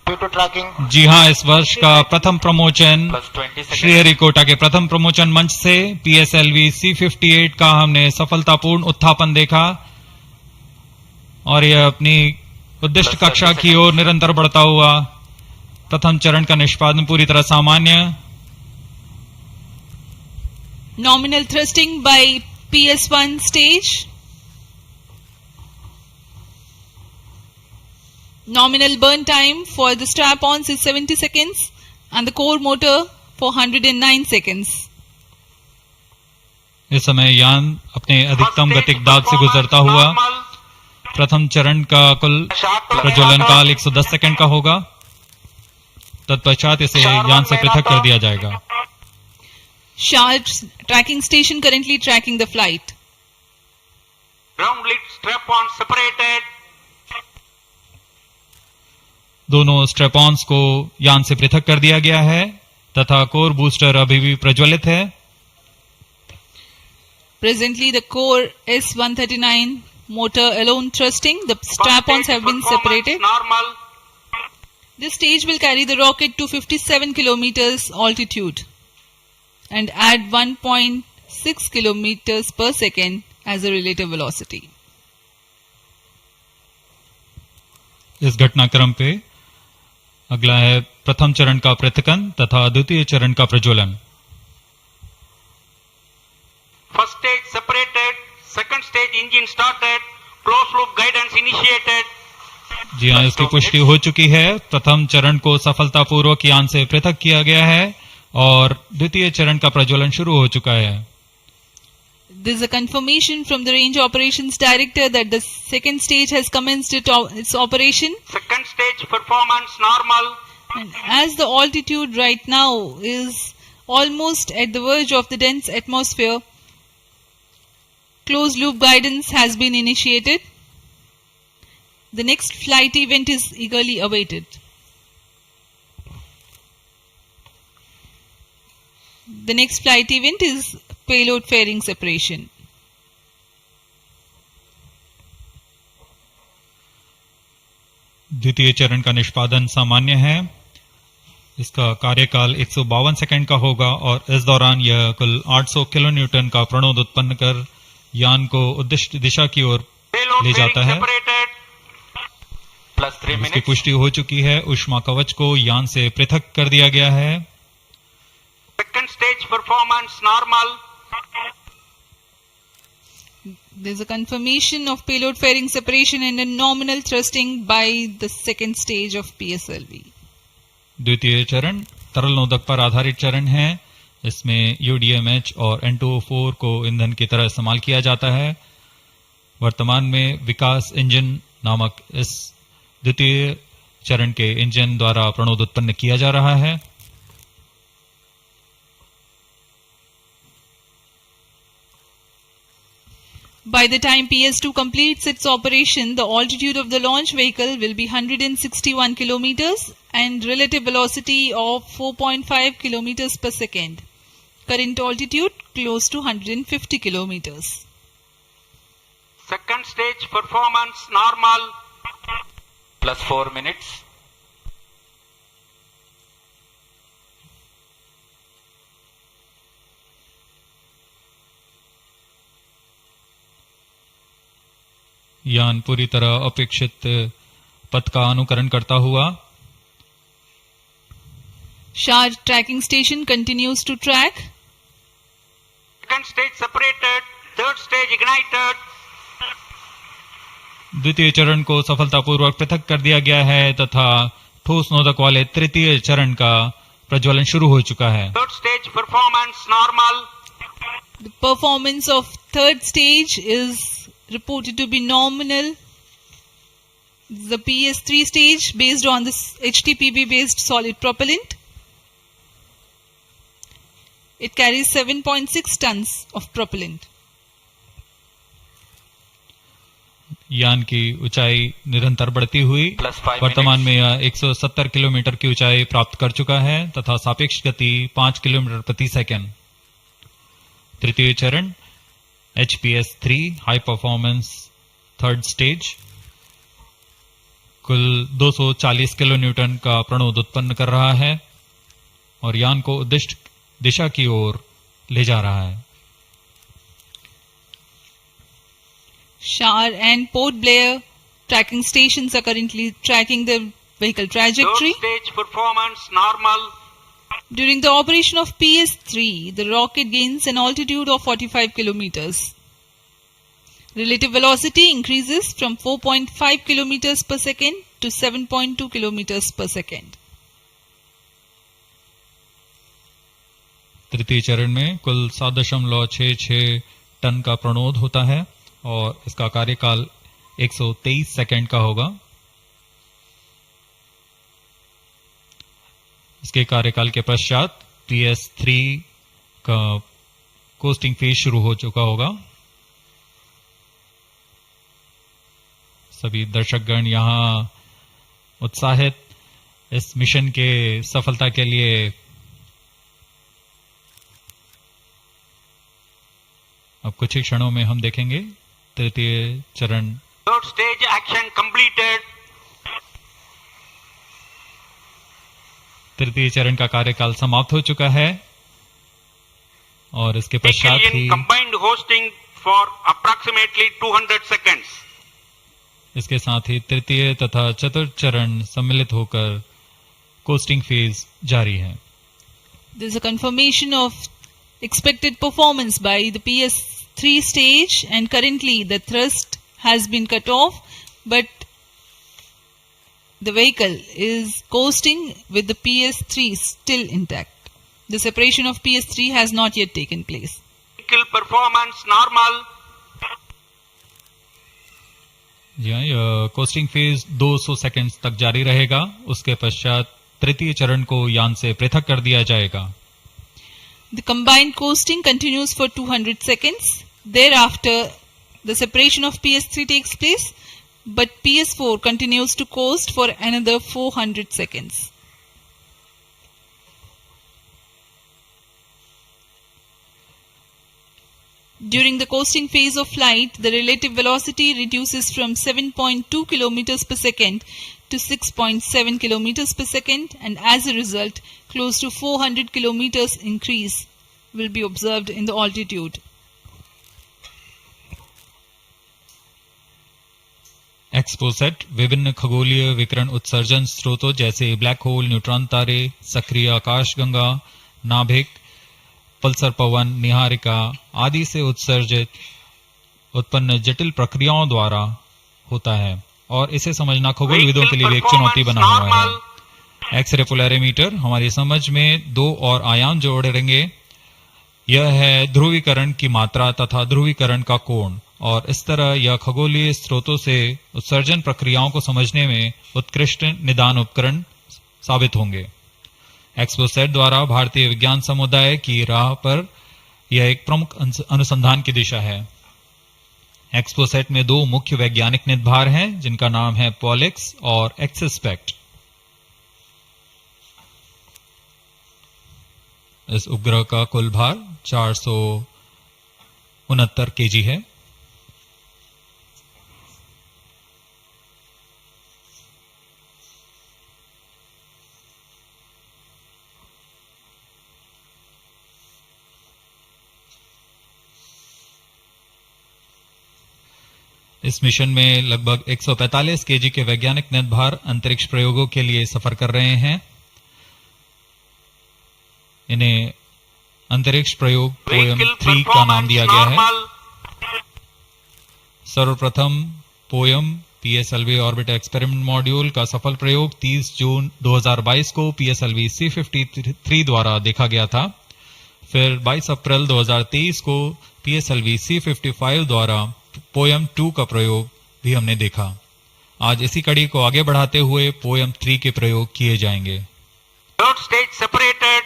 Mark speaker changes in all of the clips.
Speaker 1: जी हाँ, इस वर्ष का प्रथम प्रमोशन श्रीहरिकोटा के प्रथम प्रमोशन मंच से PSLV C58 का हमने सफलतापूर्ण उत्थापन देखा और यह अपनी उद्दिष्ट कक्षा की ओर निरंतर बढ़ता हुआ। प्रथम चरण का निष्पादन पूरी तरह सामान्य।
Speaker 2: Nominal thrusting by PS1 stage. Nominal burn time for the strap-ons is 70 seconds and the core motor for 109 seconds.
Speaker 1: इस समय यान अपने अधिकतम गतिक दाब से गुजरता हुआ। प्रथम चरण का कुल प्रज्वलन काल 110 सेकंड का होगा। तत्पश्चात इसे यान से पृथक कर दिया जाएगा।
Speaker 2: SHAR tracking station currently tracking the flight.
Speaker 3: Ground lead strap-on separated.
Speaker 1: दोनों स्ट्रेपॉन्स को यान से पृथक कर दिया गया है तथा कोर बूस्टर अभी भी प्रज्वलित है।
Speaker 2: Presently the core S139 motor alone thrusting. The strap-ons have been separated.
Speaker 3: Normal.
Speaker 2: This stage will carry the rocket to 57 kilometers altitude and add 1.6 kilometers per second as a relative velocity.
Speaker 1: इस घटनाक्रम पे अगला है प्रथम चरण का पृथकन तथा द्वितीय चरण का प्रज्वलन।
Speaker 3: First stage separated, second stage engine started, closed loop guidance initiated.
Speaker 1: जी हाँ, इसकी पुष्टि हो चुकी है। प्रथम चरण को सफलतापूर्वक यान से पृथक किया गया है और द्वितीय चरण का प्रज्वलन शुरू हो चुका है।
Speaker 2: There is a confirmation from the Range Operations Director that the second stage has commenced its operation.
Speaker 3: Second stage performance normal.
Speaker 2: And as the altitude right now is almost at the verge of the dense atmosphere, closed loop guidance has been initiated. The next flight event is eagerly awaited. The next flight event is payload fairing separation.
Speaker 1: द्वितीय चरण का निष्पादन सामान्य है। इसका कार्यकाल 152 second का होगा और इस दौरान यह कुल 800 किलोन्यूटन का प्रणोद उत्पन्न कर यान को उद्दिष्ट दिशा की ओर ले जाता है। इसकी पुष्टि हो चुकी है। ऊष्मा कवच को यान से पृथक कर दिया गया है।
Speaker 3: Second stage performance normal.
Speaker 2: There is a confirmation of payload fairing separation and a nominal thrusting by the second stage of PSLV.
Speaker 1: द्वितीय चरण तरल नोदक पर आधारित चरण है। इसमें UDMH और N2O4 को ईंधन की तरह इस्तेमाल किया जाता है। वर्तमान में विकास इंजन नामक इस द्वितीय चरण के इंजन द्वारा प्रणोद उत्पन्न किया जा रहा है।
Speaker 2: By the time PS2 completes its operation, the altitude of the launch vehicle will be 161 kilometers and relative velocity of 4.5 kilometers per second. Current altitude close to 150 kilometers.
Speaker 3: Second stage performance normal. Plus 4 minutes.
Speaker 1: यान पूरी तरह अपेक्षित पथ का अनुकरण करता हुआ।
Speaker 2: SHAR tracking station continues to track.
Speaker 3: Second stage separated, third stage ignited.
Speaker 1: द्वितीय चरण को सफलतापूर्वक पृथक कर दिया गया है तथा ठोस नोदक वाले तृतीय चरण का प्रज्वलन शुरू हो चुका है।
Speaker 3: Third stage performance normal.
Speaker 2: The performance of third stage is reported to be nominal. The PS3 stage based on this HTPB based solid propellant. It carries 7.6 tons of propellant.
Speaker 1: यान की ऊंचाई निरंतर बढ़ती हुई वर्तमान में यह 170 किलोमीटर की ऊंचाई प्राप्त कर चुका है तथा सापेक्ष गति 5 किलोमीटर प्रति सेकंड। तृतीय चरण HPS3 high performance third stage कुल 240 किलो न्यूटन का प्रणोद उत्पन्न कर रहा है और यान को उद्दिष्ट दिशा की ओर ले जा रहा है।
Speaker 2: SHAR and Port Blair tracking stations are currently tracking the vehicle trajectory.
Speaker 3: Third stage performance normal.
Speaker 2: During the operation of PS3, the rocket gains an altitude of 45 kilometers. Relative velocity increases from 4.5 kilometers per second to 7.2 kilometers per second.
Speaker 1: तृतीय चरण में कुल 7.66 ton का प्रणोद होता है और इसका कार्यकाल 123 सेकंड का होगा। इसके कार्यकाल के पश्चात PS3 का कोस्टिंग फेज शुरू हो चुका होगा। सभी दर्शकगण यहां उत्साहित इस मिशन के सफलता के लिए अब कुछ ही क्षणों में हम देखेंगे तृतीय चरण।
Speaker 3: Third stage action completed.
Speaker 1: तृतीय चरण का कार्यकाल समाप्त हो चुका है और इसके पश्चात
Speaker 3: Vehicle
Speaker 1: he
Speaker 3: in combined hosting for approximately 200 seconds.
Speaker 1: इसके साथ ही तृतीय तथा चतुर्थ चरण सम्मिलित होकर कोस्टिंग फेज जारी है।
Speaker 2: There is a confirmation of expected performance by the PS3 stage, and currently the thrust has been cut off, but the vehicle is coasting with the PS3 still intact. The separation of PS3 has not yet taken place.
Speaker 3: Vehicle performance normal.
Speaker 1: जी हाँ, यह costing phase 200 seconds तक जारी रहेगा। उसके पश्चात तृतीय चरण को यान से पृथक कर दिया जाएगा।
Speaker 2: The combined coasting continues for 200 seconds. Thereafter, the separation of PS3 takes place, but PS4 continues to coast for another 400 seconds. During the coasting phase of flight, the relative velocity reduces from 7.2 kilometers per second to 6.7 kilometers per second, and as a result, close to 400 kilometers increase will be observed in the altitude.
Speaker 1: XPoSat विभिन्न खगोलीय विकिरण उत्सर्जन स्रोतों जैसे black hole, neutron तारे, सक्रिय आकाशगंगा, नाभिक, पल्सर पवन, निहारिका आदि से उत्सर्जित उत्पन्न जटिल प्रक्रियाओं द्वारा होता है और इसे समझना खगोलविदों के लिए भी एक चुनौती बना हुआ है। एक्सरे पोलैरिमीटर हमारी समझ में दो और आयाम जोड़ेंगे। यह है ध्रुवीकरण की मात्रा तथा ध्रुवीकरण का कोण, और इस तरह यह खगोलीय स्रोतों से उत्सर्जन प्रक्रियाओं को समझने में उत्कृष्ट निदान उपकरण साबित होंगे। एक्सपोसेट द्वारा भारतीय विज्ञान समुदाय की राह पर यह एक प्रमुख अनुसंधान की दिशा है। एक्सपोसेट में दो मुख्य वैज्ञानिक निदभार हैं जिनका नाम है पॉलिक्स और एक्सस्पेक्ट। इस उपग्रह का कुल भार 469 केजी है। इस मिशन में लगभग 145 केजी के वैज्ञानिक निदभार अंतरिक्ष प्रयोगों के लिए सफर कर रहे हैं। इन्हें अंतरिक्ष प्रयोग पोयम 3 का नाम दिया गया है। सर्वप्रथम poem PSLV orbit experiment module का सफल प्रयोग 30 जून 2022 को PSLV C53 द्वारा देखा गया था। फिर 22 अप्रैल 2023 को PSLV C55 द्वारा पोयम 2 का प्रयोग भी हमने देखा। आज इसी कड़ी को आगे बढ़ाते हुए पोयम 3 के प्रयोग किए जाएंगे।
Speaker 3: Third stage separated.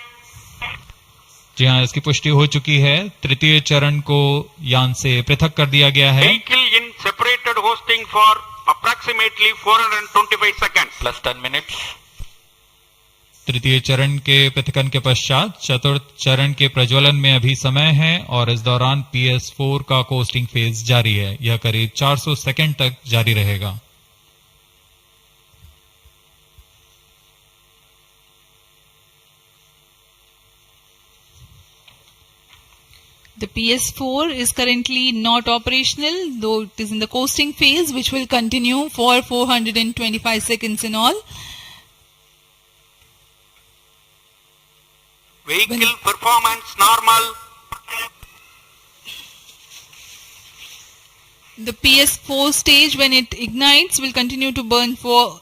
Speaker 1: जी हाँ, इसकी पुष्टि हो चुकी है। तृतीय चरण को यान से पृथक कर दिया गया है।
Speaker 3: Vehicle in separated hosting for approximately 425 seconds. Plus 10 minutes.
Speaker 1: तृतीय चरण के पृथकन के पश्चात चतुर्थ चरण के प्रज्वलन में अभी समय है और इस दौरान PS4 का कोस्टिंग फेज जारी है। यह करीब 400 सेकंड तक जारी रहेगा।
Speaker 2: The PS4 is currently not operational, though it is in the coasting phase, which will continue for 425 seconds in all.
Speaker 3: Vehicle performance normal.
Speaker 2: The PS4 stage, when it ignites, will continue to burn for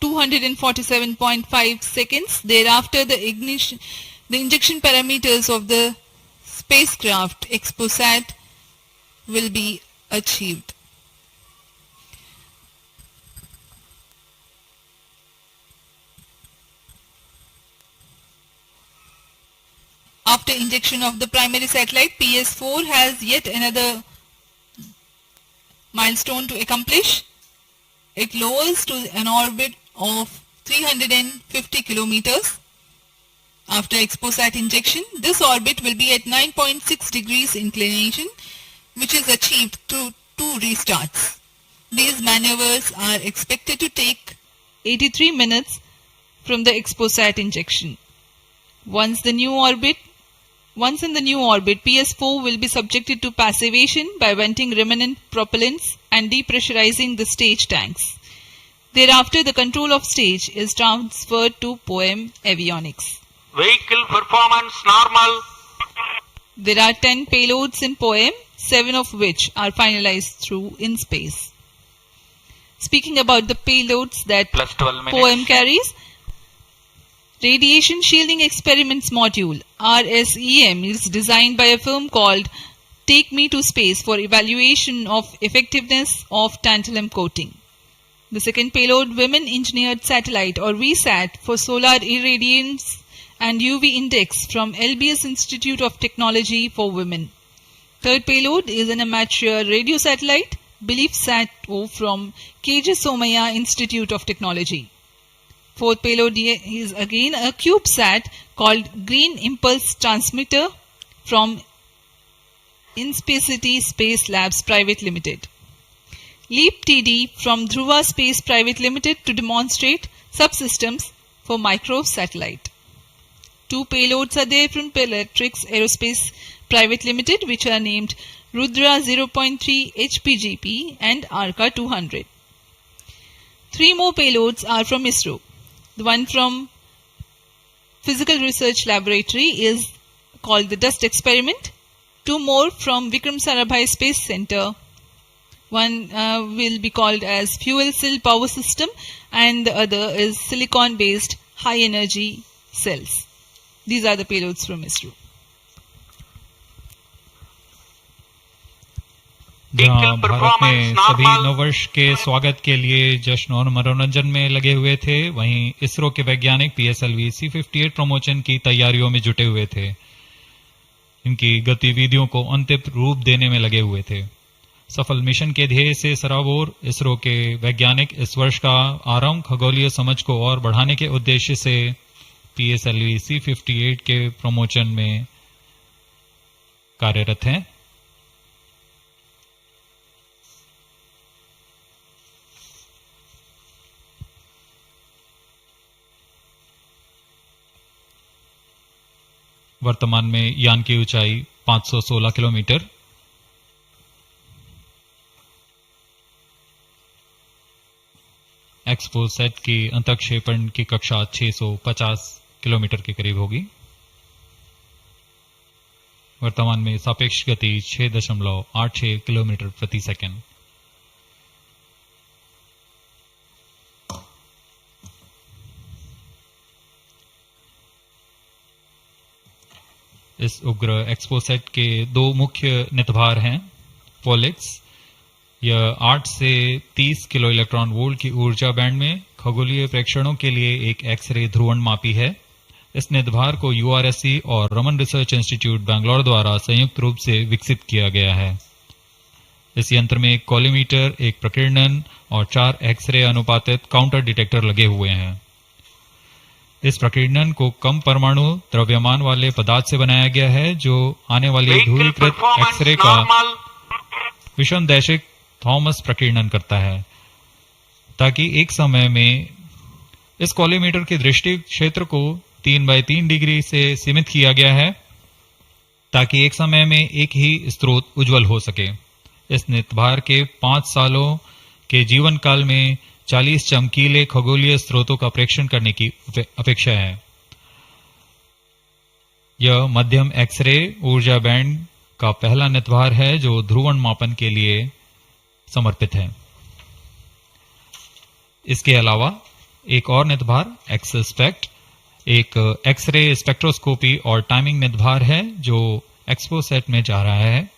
Speaker 2: 247.5 seconds. Thereafter, the injection parameters of the spacecraft XPoSat will be achieved. After injection of the primary satellite, PS4 has yet another milestone to accomplish. It lowers to an orbit of 350 kilometers. After XPoSat injection, this orbit will be at 9.6 degrees inclination, which is achieved through 2 restarts. These maneuvers are expected to take 83 minutes from the XPoSat injection. Once in the new orbit, PS4 will be subjected to passivation by venting remnant propellants and depressurizing the stage tanks. Thereafter, the control of stage is transferred to POEM avionics.
Speaker 3: Vehicle performance normal.
Speaker 2: There are 10 payloads in POEM, 7 of which are finalized through in space. Speaking about the payloads that
Speaker 3: Plus 12 minutes.
Speaker 2: POEM carries, Radiation Shielding Experiments Module (RSEM) is designed by a firm called Take Me to Space for evaluation of effectiveness of tantalum coating. The second payload, Women Engineered Satellite or VSAT for solar irradiance and UV index from LBS Institute of Technology for Women. Third payload is an amateur radio satellite, BeliefSat-O from KJ Somaya Institute of Technology. Fourth payload is again a CubeSat called Green Impulse Transmitter from Inspacity Space Labs Private Limited. LEAP TD from Dhruva Space Private Limited to demonstrate subsystems for microsatellite. 2 payloads are there from Peletrix Aerospace Private Limited, which are named Rudra 0.3 HPGP and Arca 200. 3 more payloads are from ISRO. The one from Physical Research Laboratory is called the Dust Experiment. 2 more from Vikram Sarabhai Space Center. One will be called as Fuel Cell Power System and the other is Silicon Based High Energy Cells. These are the payloads from ISRO.
Speaker 1: जहाँ भारत में सभी नववर्ष के स्वागत के लिए जश्न और मनोरंजन में लगे हुए थे, वहीं इसरो के वैज्ञानिक PSLV C-58 प्रमोशन की तैयारियों में जुटे हुए थे। इनकी गतिविधियों को अंतिम रूप देने में लगे हुए थे। सफल मिशन के ध्येय से सराबोर इसरो के वैज्ञानिक इस वर्ष का आरंभ खगोलीय समझ को और बढ़ाने के उद्देश्य से PSLV C-58 के प्रमोशन में कार्यरत हैं। वर्तमान में यान की ऊंचाई 516 किलोमीटर, एक्सपोसैट की अंतक्षेपण की कक्षा 650 किलोमीटर के करीब होगी। वर्तमान में सापेक्ष गति 6.86 किलोमीटर प्रति सेकंड। इस उपग्रह एक्सपोसैट के 2 मुख्य नितभार हैं। पोलिक्स, यह 8 से 30 किलो इलेक्ट्रॉन वोल्ट की ऊर्जा बैंड में खगोलीय प्रेक्षणों के लिए एक एक्सरे ध्रुवणमापी है। इस नितभार को URSC और रमन रिसर्च इंस्टीट्यूट बैंगलोर द्वारा संयुक्त रूप से विकसित किया गया है। इस यंत्र में एक कॉलीमीटर, एक प्रकीर्णन और 4 एक्सरे अनुपातित काउंटर डिटेक्टर लगे हुए हैं। इस प्रकीर्णन को कम परमाणु द्रव्यमान वाले पदार्थ से बनाया गया है, जो आने वाली ध्रुवीकृत एक्सरे का विषमदैशिक थॉमस प्रकीर्णन करता है, ताकि एक समय में इस कॉलीमीटर के दृष्टि क्षेत्र को 3 बाय 3 डिग्री से सीमित किया गया है। ताकि एक समय में एक ही स्रोत उज्जवल हो सके। इस नितभार के 5 सालों के जीवन काल में 40 चमकीले खगोलीय स्रोतों का परीक्षण करने की अपेक्षा है। यह मध्यम एक्सरे ऊर्जा बैंड का पहला नितभार है जो ध्रुवण मापन के लिए समर्पित है। इसके अलावा एक और नितभार एक्सस्पेक्ट एक एक्सरे स्पेक्ट्रोस्कोपी और टाइमिंग नितभार है जो एक्सपोसेट में जा रहा है।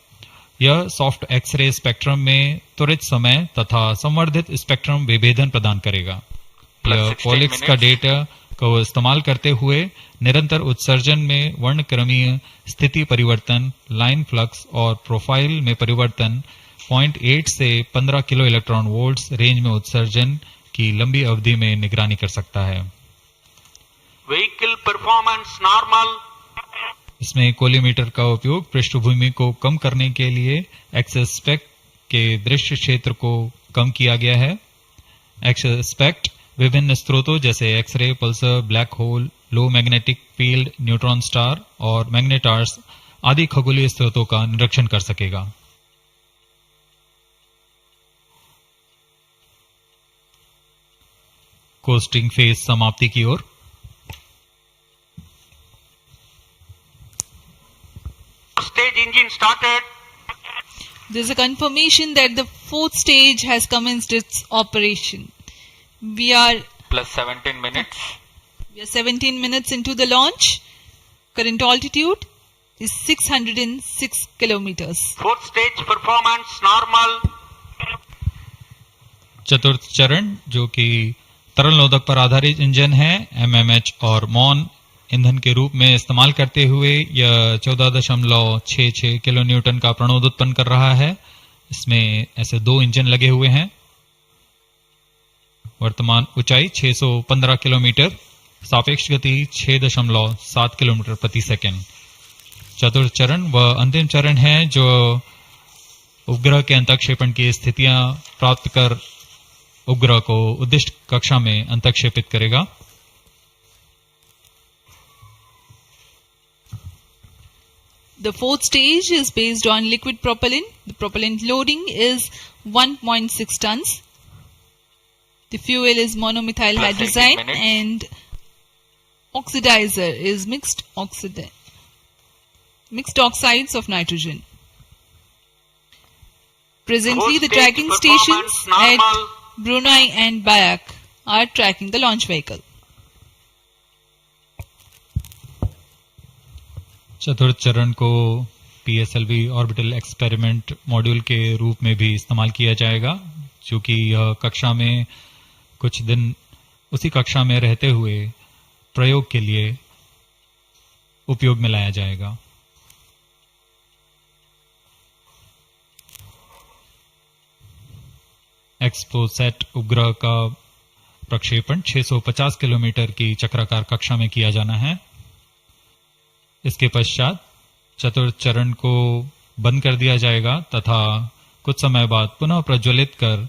Speaker 1: यह सॉफ्ट एक्सरे स्पेक्ट्रम में त्वरित समय तथा संवर्धित स्पेक्ट्रम विभेदन प्रदान करेगा। यह पॉलिक्स का डेटा को इस्तेमाल करते हुए निरंतर उत्सर्जन में वर्णक्रमीय स्थिति परिवर्तन, लाइन फ्लक्स और प्रोफाइल में परिवर्तन, 0.8 से 15 किलो इलेक्ट्रॉन वोल्ट्स रेंज में उत्सर्जन की लंबी अवधि में निगरानी कर सकता है।
Speaker 3: Vehicle performance normal.
Speaker 1: इसमें कोलिमीटर का उपयोग पृष्ठभूमि को कम करने के लिए एक्सस्पेक्ट के दृश्य क्षेत्र को कम किया गया है। एक्सस्पेक्ट विभिन्न स्रोतों जैसे एक्सरे, पल्सर, ब्लैक होल, लो मैग्नेटिक फील्ड, न्यूट्रॉन स्टार और मैग्नेटार्स आदि खगोलीय स्रोतों का निरीक्षण कर सकेगा। कोस्टिंग फेज समाप्ति की ओर।
Speaker 3: Stage engine started.
Speaker 2: There is a confirmation that the fourth stage has commenced its operation. We are
Speaker 3: Plus 17 minutes.
Speaker 2: 17 minutes into the launch. Current altitude is 606 kilometers.
Speaker 3: Fourth stage performance normal.
Speaker 1: चतुर्थ चरण जो कि तरल नोदक पर आधारित engine है, MMH और मॉन ईंधन के रूप में इस्तेमाल करते हुए यह 14.66 किलो न्यूटन का प्रणोद उत्पन्न कर रहा है। इसमें ऐसे 2 इंजन लगे हुए हैं। वर्तमान ऊंचाई 615 किलोमीटर, सापेक्ष गति 6.7 किलोमीटर प्रति सेकंड। चतुर्थ चरण वह अंतिम चरण है जो उपग्रह के अंतःक्षेपण की स्थितियां प्राप्त कर उपग्रह को उद्दिष्ट कक्षा में अंतःक्षेपित करेगा।
Speaker 2: The fourth stage is based on liquid propellant. The propellant loading is 1.6 tons. The fuel is monomethyl
Speaker 3: Plus
Speaker 2: hydrazine
Speaker 3: 18 minutes.
Speaker 2: and oxidizer is mixed oxides of nitrogen. Presently, the
Speaker 3: Fourth
Speaker 2: tracking
Speaker 3: stage
Speaker 2: stations
Speaker 3: performance
Speaker 2: at
Speaker 3: normal.
Speaker 2: Brunei and Bayak are tracking the launch vehicle.
Speaker 1: चतुर्थ चरण को PSLV orbital experiment module के रूप में भी इस्तेमाल किया जाएगा, क्योंकि यह कक्षा में कुछ दिन उसी कक्षा में रहते हुए प्रयोग के लिए उपयोग में लाया जाएगा। एक्सपोसैट उपग्रह का प्रक्षेपण 650 किलोमीटर की चक्राकार कक्षा में किया जाना है। इसके पश्चात चतुर्थ चरण को बंद कर दिया जाएगा तथा कुछ समय बाद पुनः प्रज्वलित कर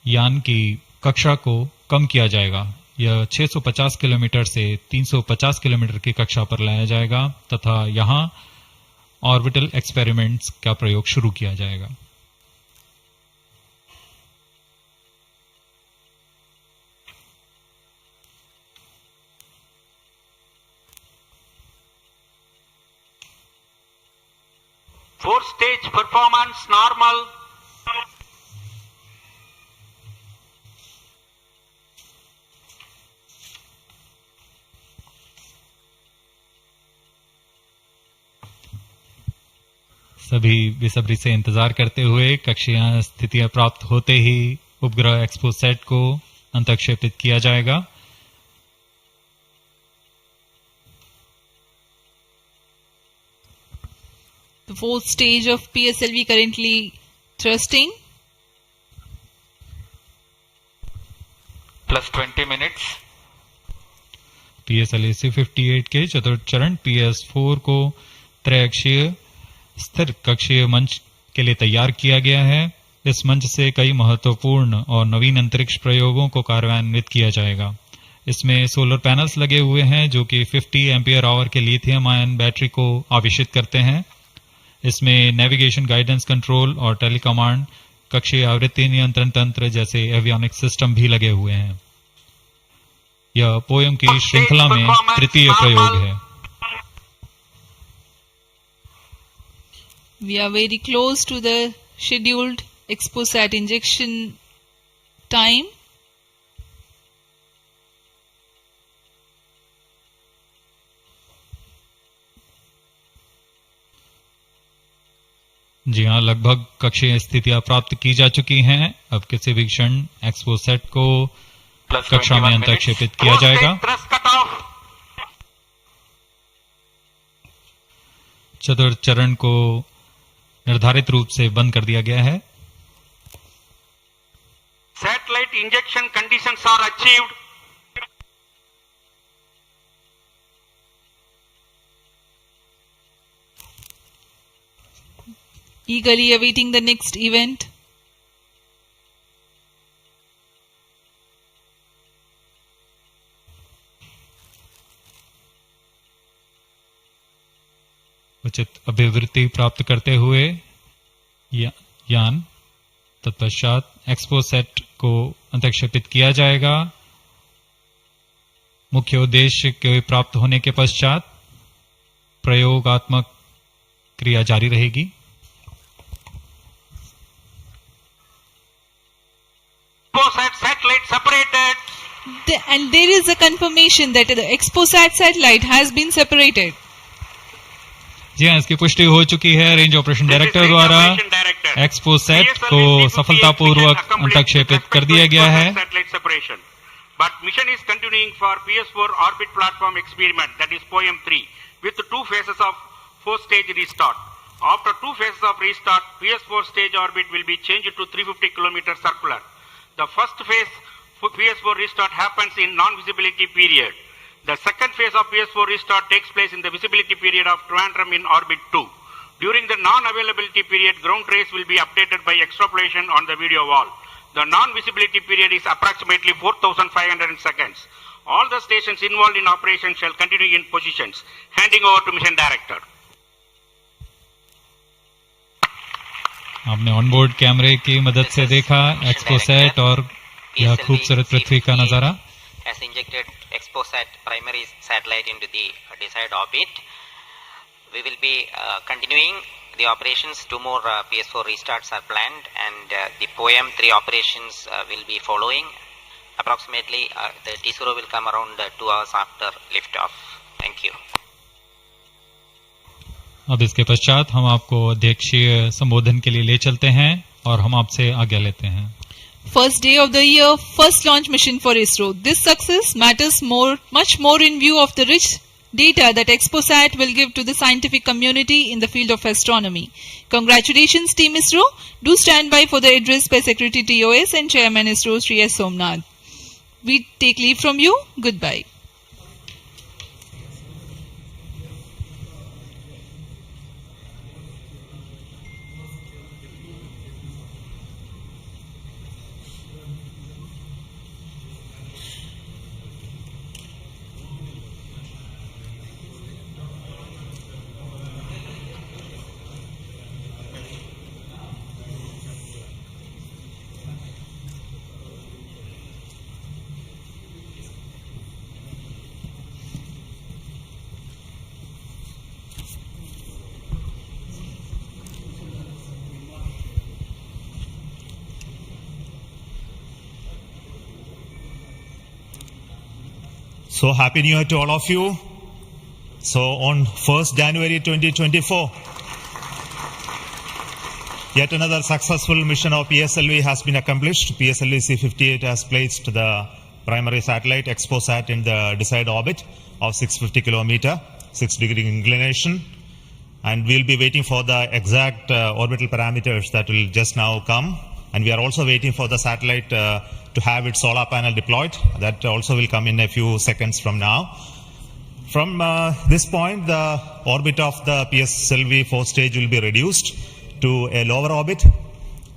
Speaker 1: यान की कक्षा को कम किया जाएगा। यह 650 किलोमीटर से 350 किलोमीटर की कक्षा पर लाया जाएगा तथा यहां ऑर्बिटल एक्सपेरिमेंट्स का प्रयोग शुरू किया जाएगा।
Speaker 3: Fourth stage performance normal.
Speaker 1: सभी बेसब्री से इंतजार करते हुए कक्षीय स्थितियां प्राप्त होते ही उपग्रह एक्सपोसैट को अंतःक्षेपित किया जाएगा।
Speaker 2: The fourth stage of PSLV currently thrusting.
Speaker 3: Plus 20 minutes.
Speaker 1: PSLV-C58 के चतुर्थ चरण PS4 को त्रैअक्षीय स्थिर कक्षीय मंच के लिए तैयार किया गया है। इस मंच से कई महत्वपूर्ण और नवीन अंतरिक्ष प्रयोगों को कार्यान्वित किया जाएगा। इसमें सोलर पैनल्स लगे हुए हैं जो कि 50 एम्पियर आवर के लिथियम आयन बैटरी को आवेशित करते हैं। इसमें नेविगेशन, गाइडेंस, कंट्रोल और टेलीकमांड, कक्षीय आवृत्ति नियंत्रण तंत्र जैसे एवियोनिक सिस्टम भी लगे हुए हैं। यह पोयम की श्रृंखला में तृतीय प्रयोग है।
Speaker 2: We are very close to the scheduled XPoSat injection time.
Speaker 1: जी हाँ, लगभग कक्षीय स्थितियां प्राप्त की जा चुकी हैं। अब किसी भी क्षण एक्सपोसैट को कक्षा में अंतरक्षेपित किया जाएगा। चतुर्थ चरण को निर्धारित रूप से बंद कर दिया गया है।
Speaker 3: Satellite injection conditions are achieved.
Speaker 2: Eagerly awaiting the next event.
Speaker 1: उचित अभिवृत्ति प्राप्त करते हुए यान तत्पश्चात एक्सपोसैट को अंतरक्षेपित किया जाएगा। मुख्य उद्देश्य के प्राप्त होने के पश्चात प्रयोगात्मक क्रिया जारी रहेगी।
Speaker 3: Satellite separated.
Speaker 2: And there is a confirmation that the XPoSat satellite has been separated.
Speaker 1: जी हाँ, इसकी पुष्टि हो चुकी है रेंज ऑपरेशन डायरेक्टर द्वारा। एक्सपोसैट को सफलतापूर्वक अंतरक्षेपित कर दिया गया है।
Speaker 3: But mission is continuing for PS4 orbit platform experiment, that is POEM 3, with 2 phases of 4-stage restart. After 2 phases of restart, PS4 stage orbit will be changed to 350 km circular. The first phase for PS4 restart happens in non-visibility period. The second phase of PS4 restart takes place in the visibility period of Trivandrum in orbit 2. During the non-availability period, ground trace will be updated by extrapolation on the video wall. The non-visibility period is approximately 4,500 seconds. All the stations involved in operation shall continue in positions. Handing over to mission director.
Speaker 1: आपने onboard कैमरे की मदद से देखा XPoSat और यह खूबसूरत पृथ्वी का नजारा।
Speaker 4: Has injected XPoSat primary satellite into the desired orbit. We will be continuing the operations. 2 more PS4 restarts are planned, and the POEM 3 operations will be following. Approximately the T0 will come around 2 hours after liftoff. Thank you.
Speaker 1: अब इसके पश्चात हम आपको अध्यक्षीय संबोधन के लिए ले चलते हैं और हम आपसे आज्ञा लेते हैं।
Speaker 2: First day of the year, first launch mission for ISRO. This success matters much more in view of the rich data that XPoSat will give to the scientific community in the field of astronomy. Congratulations, Team ISRO. Do stand by for the address by Secretary TOS and Chairman ISRO, Sri S. Somnath. We take leave from you. Goodbye.
Speaker 5: So happy new year to all of you. So on 1st January 2024, yet another successful mission of PSLV has been accomplished. PSLV C58 has placed the primary satellite XPoSat in the desired orbit of 650 kilometer, 6-degree inclination. And we'll be waiting for the exact orbital parameters that will just now come. And we are also waiting for the satellite to have its solar panel deployed. That also will come in a few seconds from now. From this point, the orbit of the PSLV 4 stage will be reduced to a lower orbit,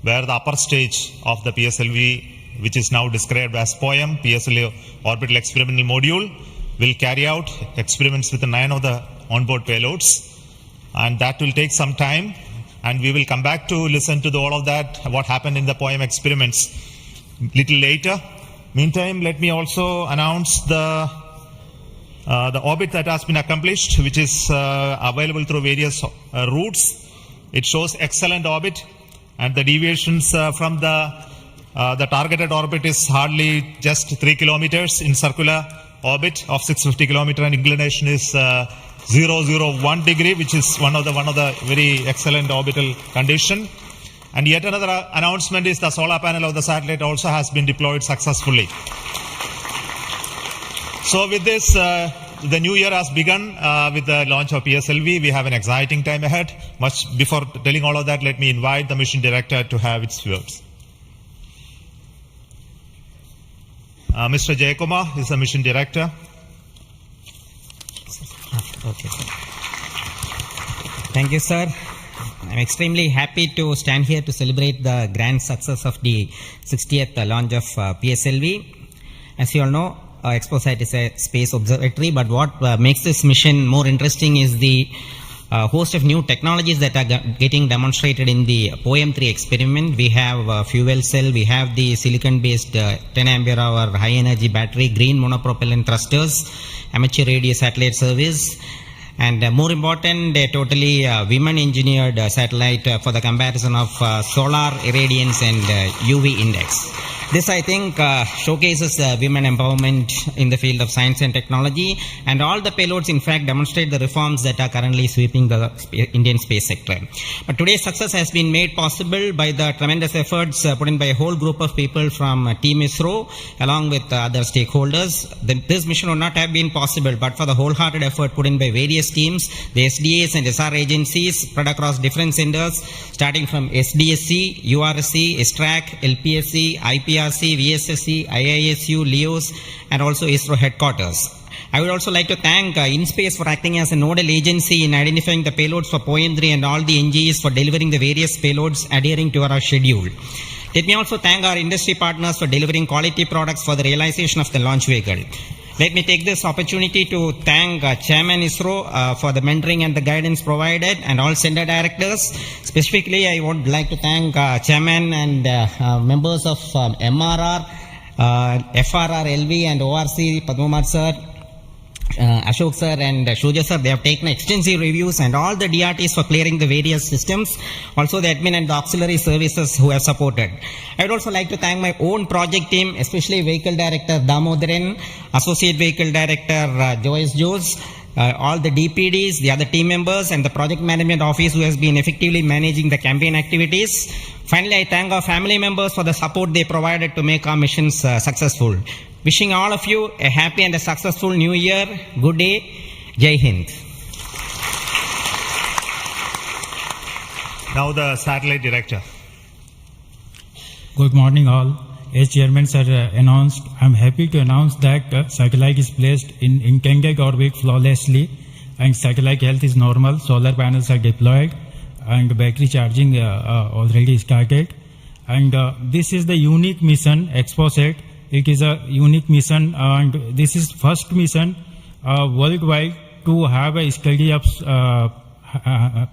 Speaker 5: where the upper stage of the PSLV which is now described as POEM, PSLV Orbital Experimental Module, will carry out experiments with 9 of the onboard payloads. And that will take some time. And we will come back to listen to all of that, what happened in the POEM experiments little later. Meantime, let me also announce the orbit that has been accomplished, which is available through various routes. It shows excellent orbit, and the deviations from the targeted orbit is hardly just 3 kilometers in circular orbit of 650 kilometer, and inclination is 001 degree, which is one of the very excellent orbital condition. And yet another announcement is the solar panel of the satellite also has been deployed successfully. So with this, the new year has begun with the launch of PSLV. We have an exciting time ahead. Much before telling all of that, let me invite the mission director to have its words. Mr. Jayakumar is the mission director.
Speaker 6: Okay. Thank you, sir. I'm extremely happy to stand here to celebrate the grand success of the 60th launch of PSLV. As you all know, XPoSat is a space observatory, but what makes this mission more interesting is the host of new technologies that are getting demonstrated in the POEM-3 experiment. We have fuel cell, we have the silicon-based 10 ampere hour high energy battery, green monopropellant thrusters, amateur radio satellite service, and more important, a totally women-engineered satellite for the comparison of solar irradiance and UV index. This, I think, showcases women empowerment in the field of science and technology, and all the payloads, in fact, demonstrate the reforms that are currently sweeping the Indian space sector. But today's success has been made possible by the tremendous efforts put in by a whole group of people from Team ISRO, along with other stakeholders. This mission would not have been possible but for the wholehearted effort put in by various teams, the SDS and SR agencies spread across different centers, starting from SDSC, URSC, STRAC, LPSC, IPRC, VSSC, IISU, LEOS, and also ISRO headquarters. I would also like to thank InSpace for acting as a nodal agency in identifying the payloads for POEM-3 and all the NGEs for delivering the various payloads adhering to our schedule. Let me also thank our industry partners for delivering quality products for the realization of the launch vehicle. Let me take this opportunity to thank Chairman ISRO for the mentoring and the guidance provided, and all center directors. Specifically, I would like to thank Chairman and members of MRR, FRR, LV, and ORC, Padmamar sir, Ashok sir and Shuja sir. They have taken extensive reviews, and all the DRTs for clearing the various systems, also the admin and the auxiliary services who have supported. I would also like to thank my own project team, especially Vehicle Director Damodaran, Associate Vehicle Director Joyce Jose, all the DPDs, the other team members, and the Project Management Office who has been effectively managing the campaign activities. Finally, I thank our family members for the support they provided to make our missions successful. Wishing all of you a happy and a successful new year. Good day. Jai Hind.
Speaker 5: Now the satellite director.
Speaker 7: Good morning all. As Chairman sir announced, I am happy to announce that satellite is placed in intended orbit flawlessly, and satellite health is normal. Solar panels are deployed and battery charging already started. And this is the unique mission, XPoSat. It is a unique mission, and this is first mission worldwide to have a study of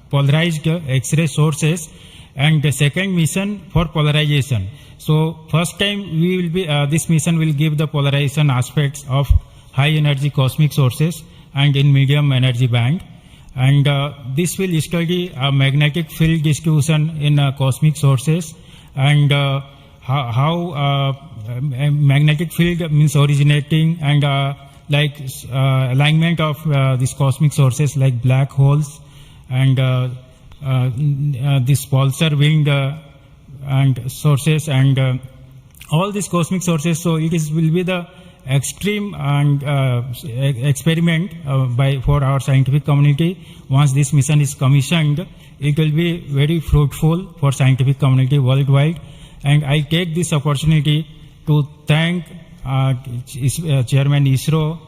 Speaker 7: polarized X-ray sources, and the second mission for polarization. So first time we will be this mission will give the polarization aspects of high energy cosmic sources and in medium energy band, and this will study magnetic field distribution in cosmic sources, and how magnetic field means originating, and alignment of these cosmic sources like black holes and this pulsar wind and sources, and all these cosmic sources. So it will be the extreme and experiment for our scientific community. Once this mission is commissioned, it will be very fruitful for scientific community worldwide. And I take this opportunity to thank Chairman ISRO,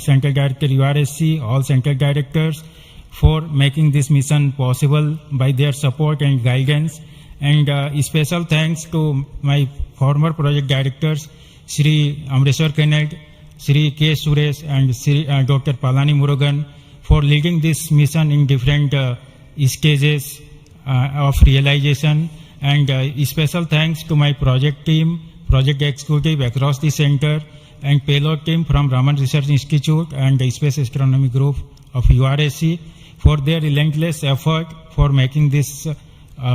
Speaker 7: Central Director URSC, all Central Directors for making this mission possible by their support and guidance. And special thanks to my former project directors, Shri Amreshwar Kennedy, Shri K. Suresh, and Shri Dr. Palani Murugan for leading this mission in different stages of realization. And special thanks to my project team, project executive across the center, and payload team from Raman Research Institute and the Space Astronomy Group of URSC for their relentless effort for making this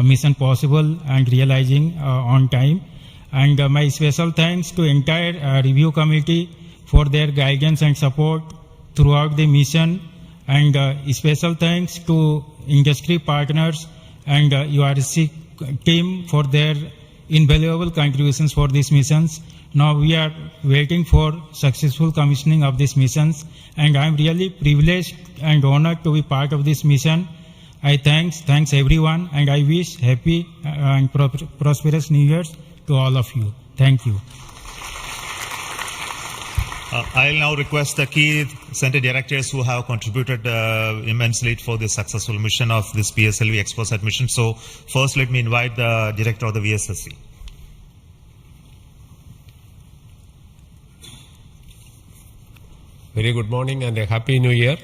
Speaker 7: mission possible and realizing on time. And my special thanks to entire review committee for their guidance and support throughout the mission. And special thanks to industry partners and URSC team for their invaluable contributions for these missions. Now we are waiting for successful commissioning of these missions, and I am really privileged and honored to be part of this mission. I thanks everyone, and I wish happy and prosperous New Year's to all of you. Thank you.
Speaker 5: I'll now request the key center directors who have contributed immensely for the successful mission of this PSLV XPoSat mission. So first let me invite the director of the VSSC.
Speaker 8: Very good morning and a happy new year.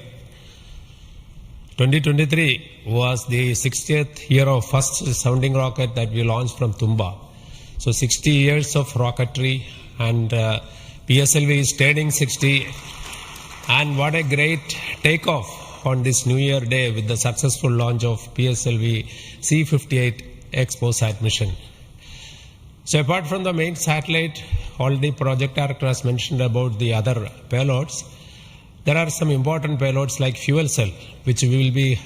Speaker 8: 2023 was the 60th year of first sounding rocket that we launched from Tumba. So 60 years of rocketry, and PSLV is turning 60. And what a great takeoff on this New Year day with the successful launch of PSLV C-58 XPoSat mission. So apart from the main satellite, all the project director has mentioned about the other payloads. There are some important payloads like fuel cell, which we will be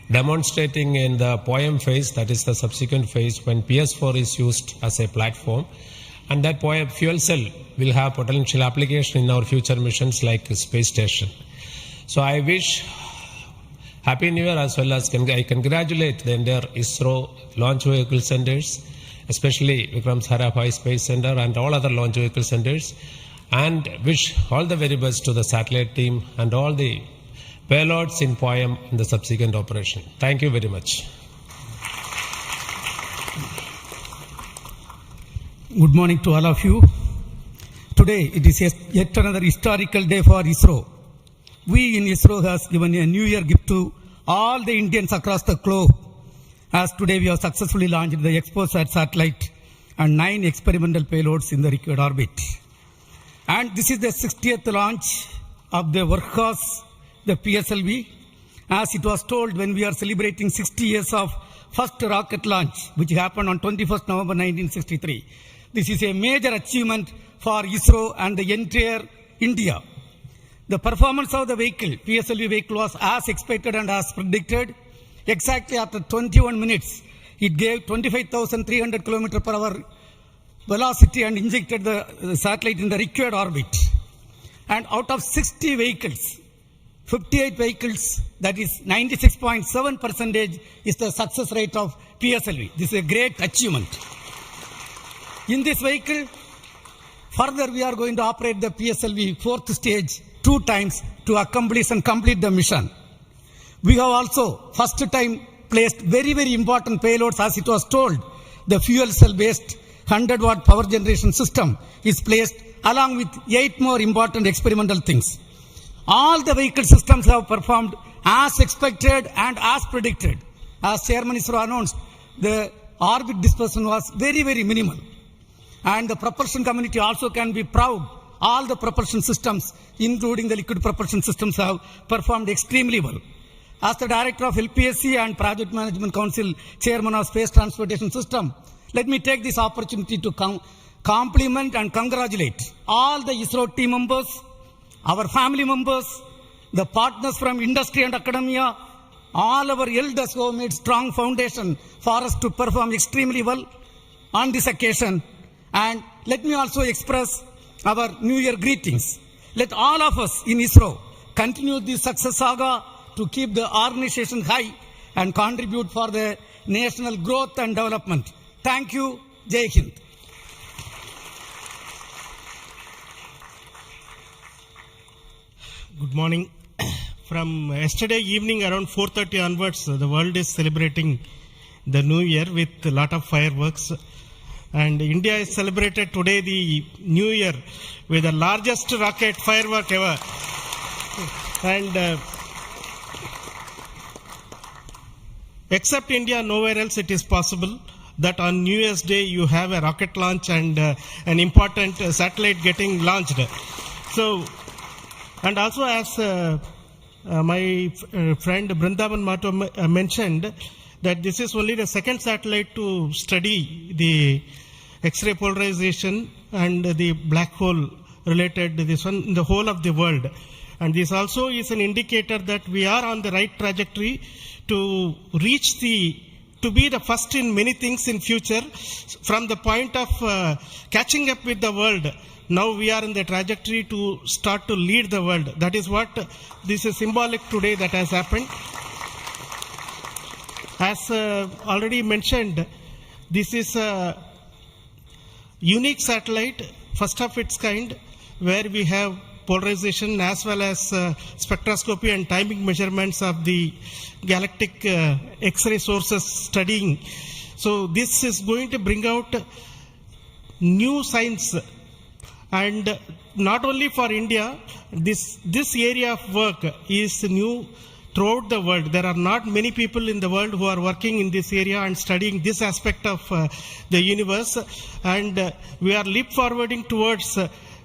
Speaker 8: demonstrating in the POEM phase, that is the subsequent phase when PS4 is used as a platform. And that POEM fuel cell will have potential application in our future missions like space station. So I wish Happy New Year, as well as I congratulate the entire ISRO launch vehicle centers, especially Vikram Sarabhai Space Center and all other launch vehicle centers, and wish all the very best to the satellite team and all the payloads in POEM in the subsequent operation. Thank you very much.
Speaker 9: Good morning to all of you. Today it is yet another historical day for ISRO. We in ISRO has given a New Year gift to all the Indians across the globe, as today we have successfully launched the XPoSat satellite and 9 experimental payloads in the required orbit. And this is the 60th launch of the workhorse, the PSLV. As it was told when we are celebrating 60 years of first rocket launch, which happened on 21st November 1963. This is a major achievement for ISRO and the entire India. The performance of the vehicle, PSLV vehicle, was as expected and as predicted. Exactly after 21 minutes, it gave 25,300 km per hour velocity and injected the satellite in the required orbit. And out of 60 vehicles, 58 vehicles, that is 96.7% is the success rate of PSLV. This is a great achievement. In this vehicle, further we are going to operate the PSLV 4th stage 2 times to accomplish and complete the mission. We have also first time placed very, very important payloads, as it was told. The fuel cell based 100-watt power generation system is placed along with 8 more important experimental things. All the vehicle systems have performed as expected and as predicted. As Chairman ISRO announced, the orbit dispersion was very, very minimal. And the propulsion community also can be proud. All the propulsion systems, including the liquid propulsion systems, have performed extremely well. As the Director of LPSC and Project Management Council, Chairman of Space Transportation System, let me take this opportunity to compliment and congratulate all the ISRO team members, our family members, the partners from industry and academia, all our elders who have made strong foundation for us to perform extremely well on this occasion. And let me also express our New Year greetings. Let all of us in ISRO continue this success saga to keep the organization high and contribute for the national growth and development. Thank you. Jai Hind.
Speaker 10: Good morning. From yesterday evening around 4:30 onwards, the world is celebrating the new year with a lot of fireworks. And India has celebrated today the new year with the largest rocket firework ever. And except India, nowhere else it is possible that on New Year's Day you have a rocket launch and an important satellite getting launched. So, and also as my friend Brindavan Mato mentioned, that this is only the second satellite to study the X-ray polarization and the black hole related this one in the whole of the world. And this also is an indicator that we are on the right trajectory to reach to be the first in many things in future. From the point of catching up with the world, now we are in the trajectory to start to lead the world. That is what this is symbolic today that has happened. As already mentioned, this is a unique satellite, first of its kind, where we have polarization as well as spectroscopy and timing measurements of the galactic X-ray sources studying. So this is going to bring out new science, and not only for India, this area of work is new throughout the world. There are not many people in the world who are working in this area and studying this aspect of the universe, and we are leap forwarding towards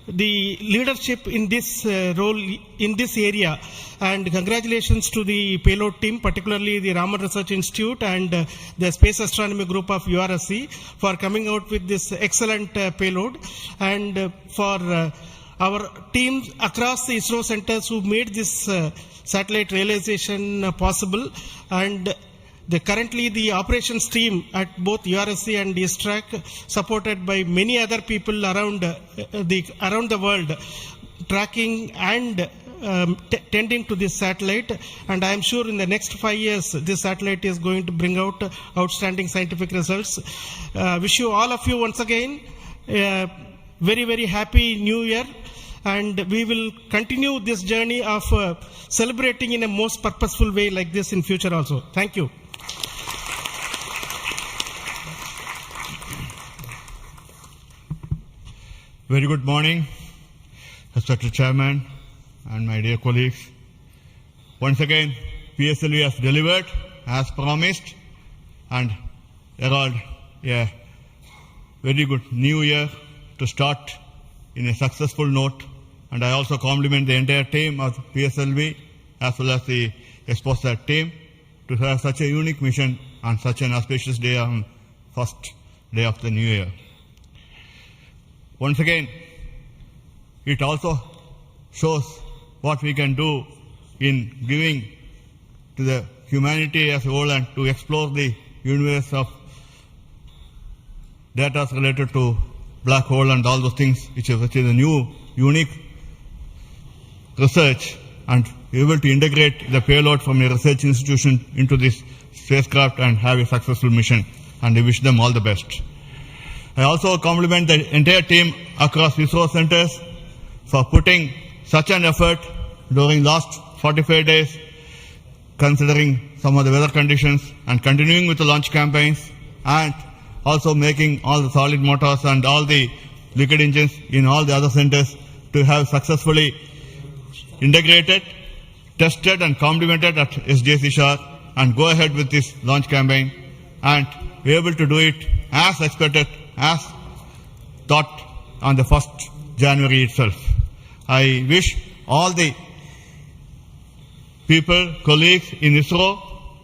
Speaker 10: the leadership in this role in this area. And congratulations to the payload team, particularly the Raman Research Institute and the Space Astronomy Group of URSC for coming out with this excellent payload, and for our teams across the ISRO centers who made this satellite realization possible. And currently the operations team at both URSC and ISTRAC, supported by many other people around the world, tracking and tending to this satellite. And I am sure in the next 5 years this satellite is going to bring out outstanding scientific results. Wish you all of you once again very, very happy new year, and we will continue this journey of celebrating in a most purposeful way like this in future also. Thank you.
Speaker 11: Very good morning, respected Chairman and my dear colleagues. Once again, PSLV has delivered as promised and herald a very good new year to start in a successful note. And I also compliment the entire team of PSLV as well as the XPoSat team to have such a unique mission on such an auspicious day on first day of the new year. Once again, it also shows what we can do in giving to the humanity as a whole and to explore the universe of data related to black hole and all those things, which is a new, unique research, and able to integrate the payload from a research institution into this spacecraft and have a successful mission. And I wish them all the best. I also compliment the entire team across ISRO centers for putting such an effort during last 45 days, considering some of the weather conditions, and continuing with the launch campaigns, and also making all the solid motors and all the liquid engines in all the other centers to have successfully integrated, tested and complemented at SDSC-SHAR, and go ahead with this launch campaign and be able to do it as expected, as thought on the 1st January itself. I wish all the people, colleagues in ISRO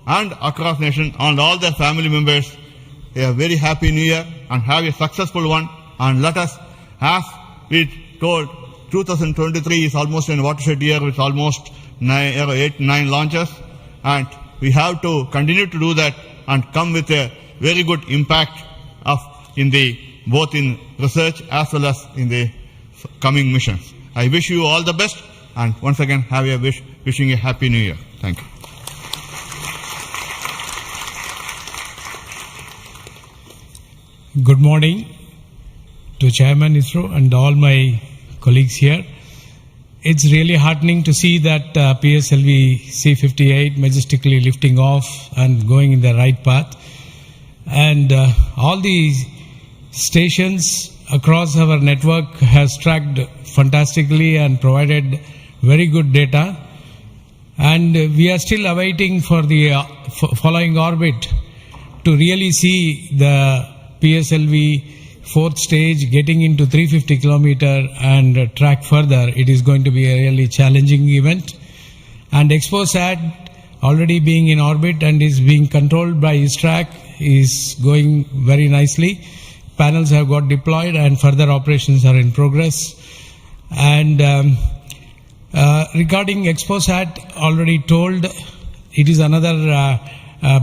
Speaker 11: and across nation and all their family members a very happy new year and have a successful one. And let us, as we told, 2023 is almost a watershed year with almost 8-9 launches, and we have to continue to do that and come with a very good impact of both in research as well as in the coming missions. I wish you all the best, and once again wishing a happy new year. Thank you.
Speaker 12: Good morning to Chairman ISRO and all my colleagues here. It's really heartening to see that PSLV C-58 majestically lifting off and going in the right path. and all the stations across our network has tracked fantastically and provided very good data. And we are still awaiting for the following orbit to really see the PSLV fourth stage getting into 350 kilometer and track further. It is going to be a really challenging event. And XPoSat already being in orbit and is being controlled by ISRO is going very nicely. Panels have got deployed and further operations are in progress. And regarding XPoSat, already told, it is another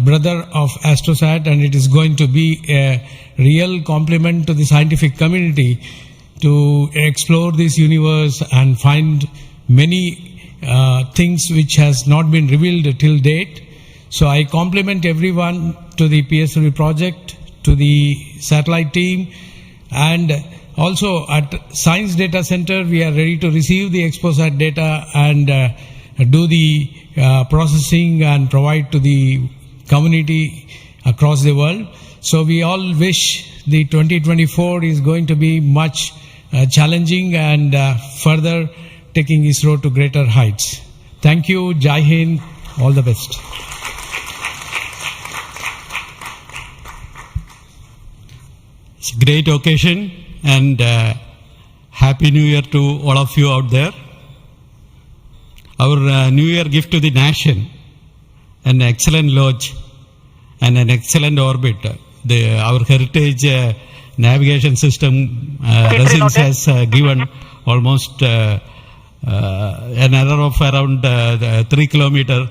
Speaker 12: brother of AstroSat, and it is going to be a real compliment to the scientific community to explore this universe and find many things which has not been revealed till date. So I compliment everyone to the PSLV project, to the satellite team, and also at Science Data Center we are ready to receive the XPoSat data and do the processing and provide to the community across the world. So we all wish the 2024 is going to be much challenging and further taking ISRO to greater heights. Thank you. Jai Hind. All the best.
Speaker 13: It's a great occasion, and Happy New Year to all of you out there. Our New Year gift to the nation, an excellent launch and an excellent orbit. Our heritage navigation system Resins has given almost an error of around 3 kilometers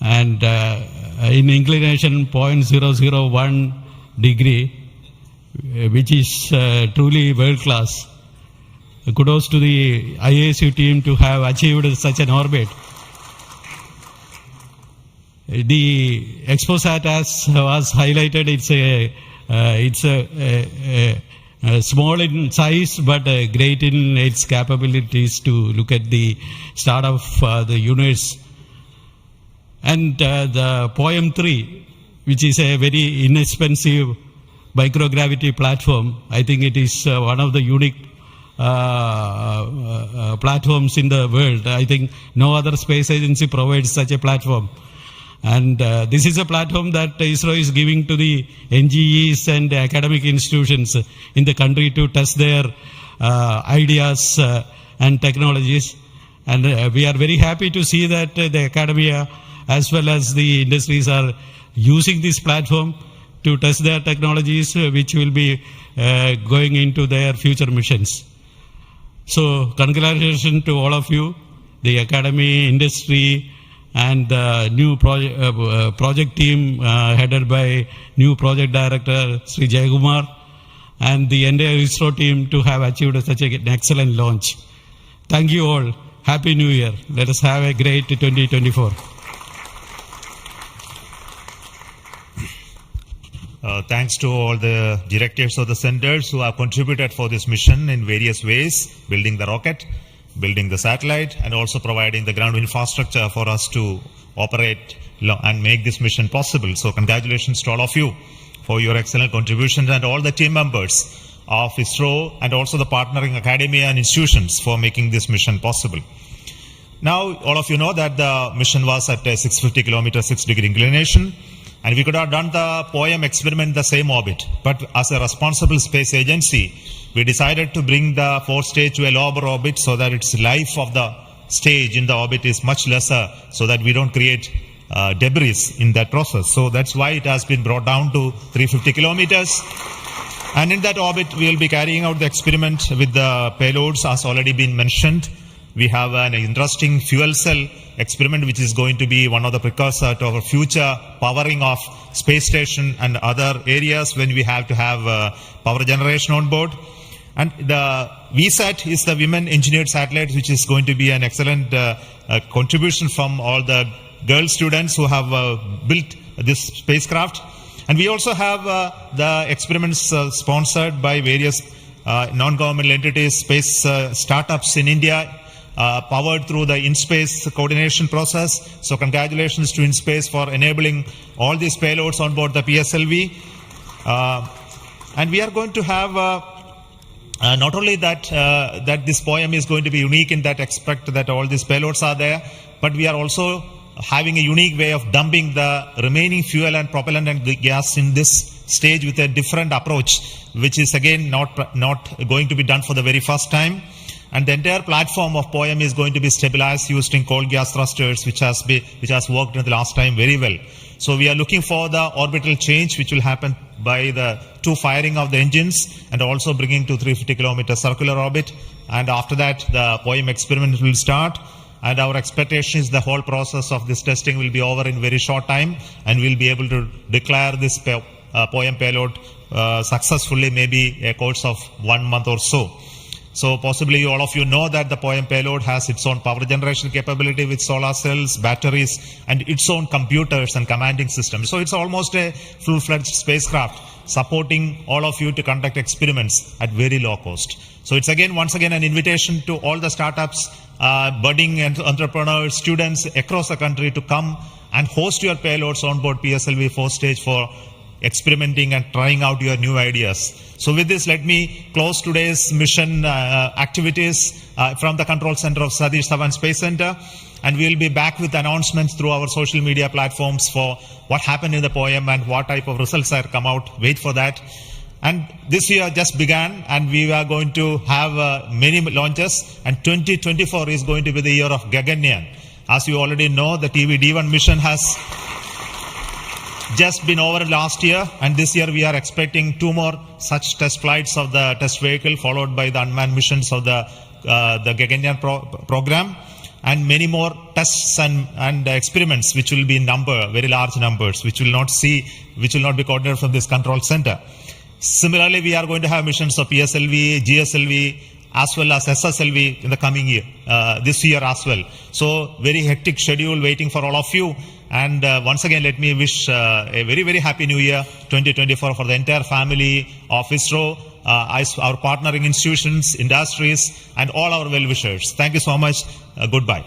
Speaker 13: and in inclination 0.001 degree, which is truly world class. Kudos to the IASU team to have achieved such an orbit. The XPoSat, as was highlighted, it's a small in size but great in its capabilities to look at the start of the universe. And the POEM-3, which is a very inexpensive microgravity platform, I think it is one of the unique platforms in the world. I think no other space agency provides such a platform. And this is a platform that ISRO is giving to the NGEs and academic institutions in the country to test their ideas and technologies. And we are very happy to see that the academia as well as the industries are using this platform to test their technologies, which will be going into their future missions. So congratulations to all of you, the academy, industry, and the new project team headed by new project director Sri Jayakumar, and the entire ISRO team to have achieved such an excellent launch. Thank you all. Happy New Year. Let us have a great 2024.
Speaker 5: Thanks to all the directors of the centers who have contributed for this mission in various ways, building the rocket, building the satellite, and also providing the ground infrastructure for us to operate and make this mission possible. So congratulations to all of you for your excellent contributions, and all the team members of ISRO and also the partnering academia and institutions for making this mission possible. Now, all of you know that the mission was at a 650 kilometer, 6 degree inclination, and we could have done the POEM experiment in the same orbit. But as a responsible space agency, we decided to bring the fourth stage to a lower orbit so that its life of the stage in the orbit is much lesser, so that we don't create debris in that process. So that's why it has been brought down to 350 kilometers. And in that orbit, we will be carrying out the experiment with the payloads, as already been mentioned. We have an interesting fuel cell experiment, which is going to be one of the precursors to our future powering of space station and other areas when we have to have power generation on board. And the VSAT is the Women Engineered Satellite, which is going to be an excellent contribution from all the girl students who have built this spacecraft. And we also have the experiments sponsored by various non-governmental entities, space startups in India, powered through the in-space coordination process. So congratulations to in-space for enabling all these payloads on board the PSLV. And we are going to have not only that that this POEM is going to be unique in that aspect that all these payloads are there, but we are also having a unique way of dumping the remaining fuel and propellant and gas in this stage with a different approach, which is again not going to be done for the very first time. And the entire platform of POEM is going to be stabilized using cold gas thrusters, which has worked in the last time very well. So we are looking for the orbital change, which will happen by the 2 firing of the engines and also bringing to 350 kilometer circular orbit. And after that, the POEM experiment will start. And our expectation is the whole process of this testing will be over in very short time, and we'll be able to declare this POEM payload successfully, maybe a course of 1 month or so. So possibly all of you know that the POEM payload has its own power generation capability with solar cells, batteries, and its own computers and commanding systems. So it's almost a full-fledged spacecraft supporting all of you to conduct experiments at very low cost. So it's once again an invitation to all the startups, budding entrepreneurs, students across the country to come and host your payloads on board PSLV 4 stage for experimenting and trying out your new ideas. So with this, let me close today's mission activities from the control center of Satish Dhawan Space Center. And we will be back with announcements through our social media platforms for what happened in the POEM and what type of results are come out. Wait for that. And this year just began, and we are going to have many launches, and 2024 is going to be the year of Gaganyaan. As you already know, the TVD1 mission has just been over last year, and this year we are expecting 2 more such test flights of the test vehicle, followed by the unmanned missions of the Gaganyaan program, and many more tests and experiments, which will be in very large numbers, which will not be coordinated from this control center. Similarly, we are going to have missions of PSLV, GSLV, as well as SSLV in the coming year, this year as well. So very hectic schedule waiting for all of you. And once again, let me wish a very, very happy new year 2024 for the entire family of ISRO, our partnering institutions, industries, and all our well-wishers. Thank you so much. Goodbye.